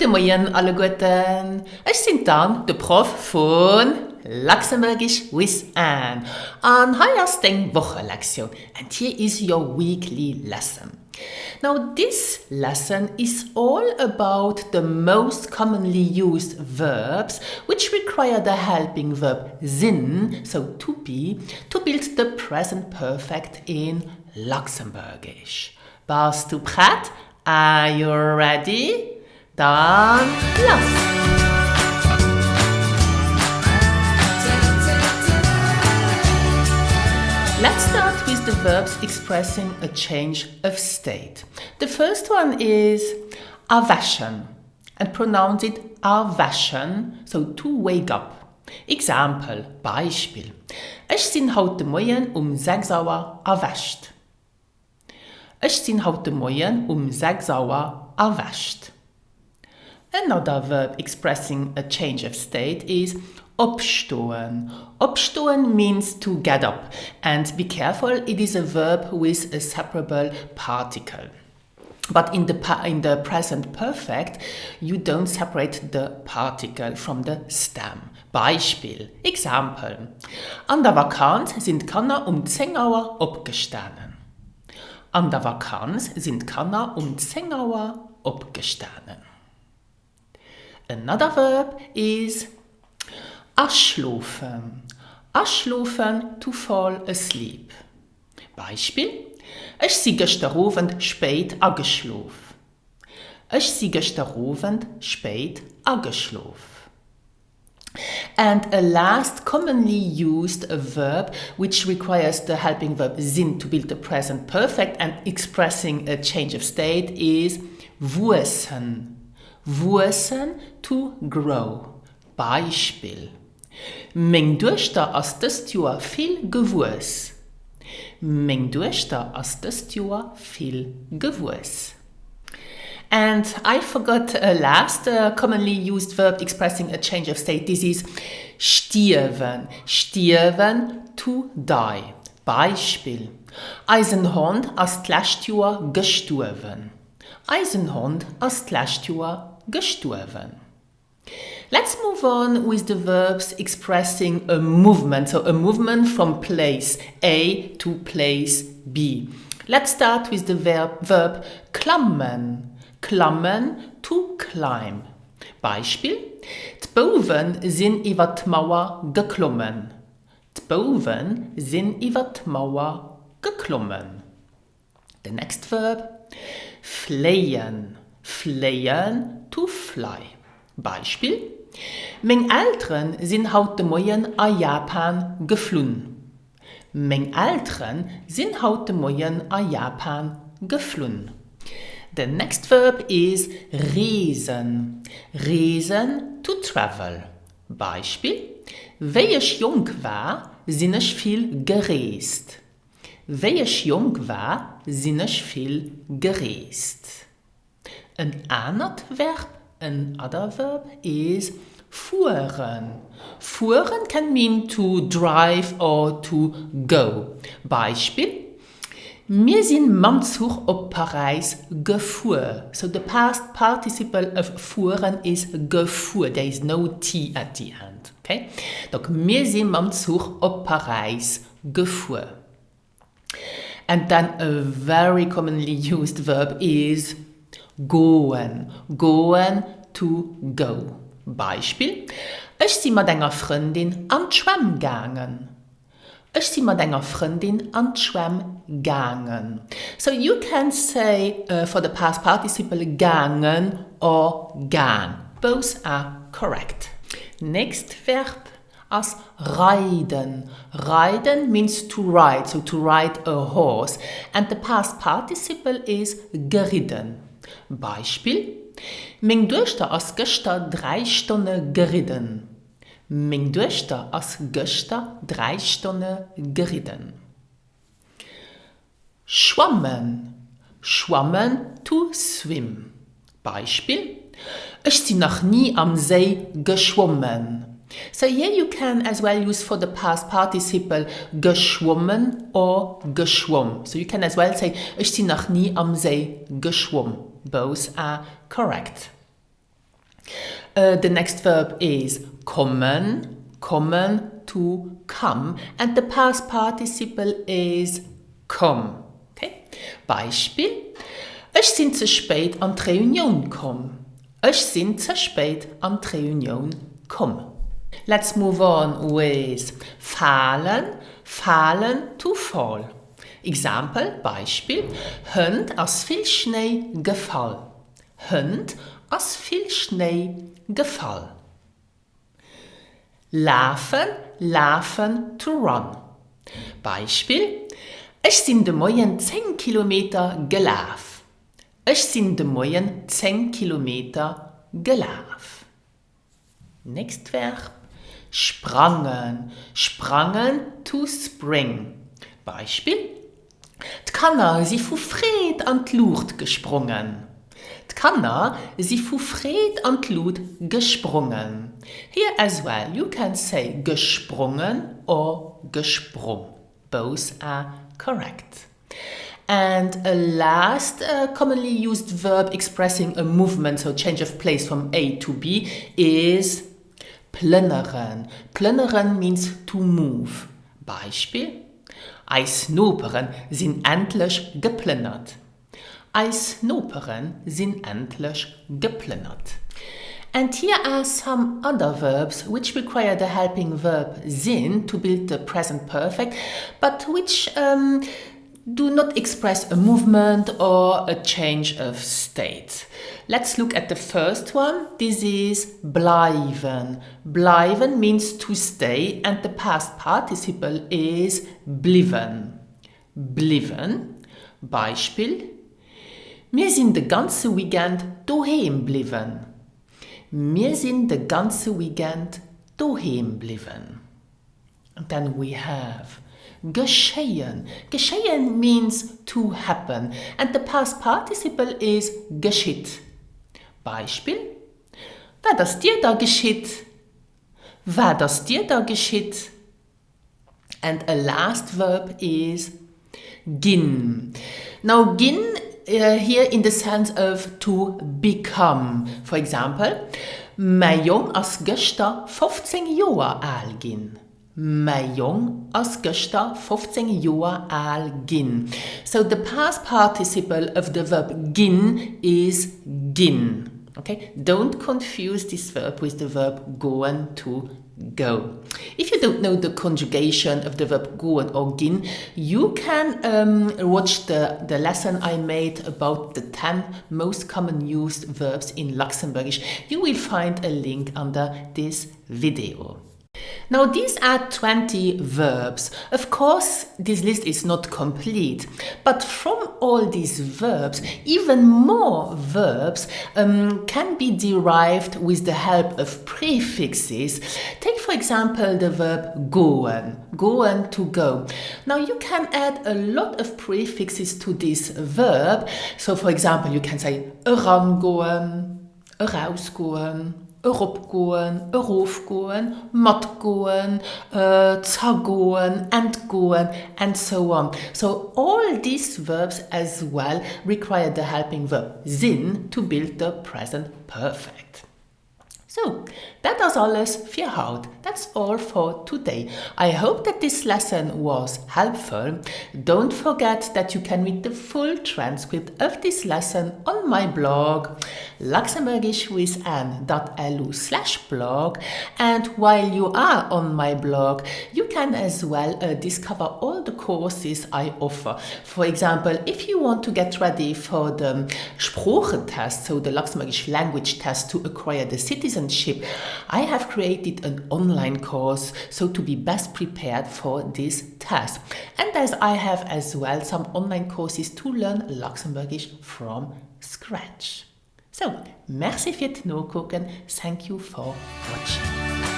Guten Morgen, alle Guten. Ich bin Dan, der Prof von Luxembourgish with Anne. And hier ist deine Wochenlektion. And here is your weekly lesson. Now, this lesson is all about the most commonly used verbs which require the helping verb sind, so to be, to build the present perfect in Luxembourgish. Bist du bereit? Are you ready? Dann los! Let's start with the verbs expressing a change of state. The first one is erwachen and pronounce it erwachen, so to wake up. Example, Beispiel. Ich bin heute Morgen 6 Uhr erwäscht. Ich bin heute Morgen 6 Uhr erwäscht. Another verb expressing a change of state is opstehen. Opstehen means to get up, and be careful, it is a verb with a separable particle. But in the present perfect, you don't separate the particle from the stem. Beispiel, Example. An der Vakanz sind Kinder 10 Uhr aufgestanden. An der Vakanz sind Kinder 10 Uhr aufgestanden. Another verb is aschlafen. Aschlafen, to fall asleep. Beispiel. Ich bin gestern Abend spät angeschlafen. Ich bin gestern Abend spät angeschlafen. And a last commonly used verb which requires the helping verb sind to build the present perfect and expressing a change of state is wussen. Wussen, to grow. Beispiel. Mein Durster aus des Jahr viel gewuss. Mein Durster aus des Jahr viel gewuss. And I forgot a last commonly used verb expressing a change of state. This is stirven. Stirven, to die. Beispiel. Eisenhund aus letztes Jahr gestorben. Eisenhund aus letztes Jahr gestorben. Let's move on with the verbs expressing a movement, so a movement from place A to place B. Let's start with the verb klammen. Klammen, to climb. Beispiel. Die Bauern sind über die Mauer geklommen. Die Bauern sind über die Mauer geklommen. The next verb. Fliehen. Fliehen, to fly. Beispiel. Meine Eltern sind heute Morgen an Japan geflohen. Meine Eltern sind heute Morgen an Japan geflohen. The next verb is reisen. Reisen, to travel. Beispiel. Wenn ich jung war, sind ich viel gereist. Wenn ich jung war, sind ich viel gereist. Another verb is fuhren. Fuhren can mean to drive or to go. Beispiel. Wir sind mit Zug auf Paris gefuhr. So the past participle of fuhren is gefuhr. There is no T at the end. Okay? Donc, wir sind mit Zug auf Paris gefuhr. And then a very commonly used verb is gehen. Gehen, to go. Beispiel. Ich bin mit einer Freundin an die Schwemme gegangen. Ich bin mit einer Freundin an die Schwemme gegangen. So you can say for the past participle gegangen or gang. Both are correct. Next verb as reiten. Reiten means to ride, so to ride a horse. And the past participle is geritten. Beispiel. Mein Durster aus gestern 3 Stunden geritten. Mein Durster aus gestern 3 Stunden geritten. Schwammen. Schwammen, to swim. Beispiel. Ich bin noch nie am See geschwommen. So here you can as well use for the past participle geschwommen or geschwommen. So you can as well say, ich bin noch nie am See geschwommen. Both are correct. The next verb is kommen, kommen, to come, and the past participle is come. Okay? Beispiel: Ich sind zu spät an die Reunion gekommen. Ich sind zu spät an die Reunion gekommen. Let's move on with fallen, fallen to fall. Example, Beispiel: Hund as viel Schnee gefallen. Hund as viel Schnee gefallen. Laufen, laufen to run. Beispiel: Ich sind de Moyen 10 Kilometer gelaufen. Ich sind de Moyen 10 Kilometer gelaufen. Next Verb: sprangen, sprangen to spring. Beispiel: Die Kanner sie vu Fred an die Luft gesprungen. Die Kanner sie vu Fred an die Luft gesprungen. Here as well you can say gesprungen or gesprung. Both are correct. And a last commonly used verb expressing a movement, so change of place from A to B, is plünneren. Plünneren means to move. Beispiel: Eisnoperen sind endlich geplünnert. Eisnoperen sind endlich geplünnert. And here are some other verbs which require the helping verb sind to build the present perfect, but which do not express a movement or a change of state. Let's look at the first one. This is bleiben. Bleiben means to stay, and the past participle is blieben. Blieben. Beispiel: Wir sind de ganze Weekend daheim blieben. Wir sind de ganze Weekend daheim blieben. And then we have geschehen. Geschehen means to happen, and the past participle is geschieht. Beispiel: Wer das dir da geschieht? Wer das dir da geschieht? And a last verb is gin. Now gin here in the sense of to become. For example, mein Jung as gestern 15 Jahre alt gin. Mein Jung as gestern 15 Jahre alt gin. So the past participle of the verb gin is gin. Okay? Don't confuse this verb with the verb goen, to go. If you don't know the conjugation of the verb goen or gin, you can watch the lesson I made about the 10 most common used verbs in Luxembourgish. You will find a link under this video. Now these are 20 verbs. Of course, this list is not complete, but from all these verbs, even more verbs can be derived with the help of prefixes. Take for example the verb goen, goen to go. Now you can add a lot of prefixes to this verb. So for example, you can say herangoen, herausgoen, Europgoen, Erofgoen, Matgoen, Zagoen, Entgoen, and so on. So all these verbs as well require the helping verb sind to build the present perfect. So, that was alles für heute. That's all for today. I hope that this lesson was helpful. Don't forget that you can read the full transcript of this lesson on my blog, luxembourgishwithanne.lu/blog. And while you are on my blog, you can as well discover all the courses I offer. For example, if you want to get ready for the Sprachentest, so the Luxembourgish language test to acquire the citizenship, I have created an online course so to be best prepared for this test. And as I have as well some online courses to learn Luxembourgish from scratch. So, merci fürs Nachgucken. Thank you for watching.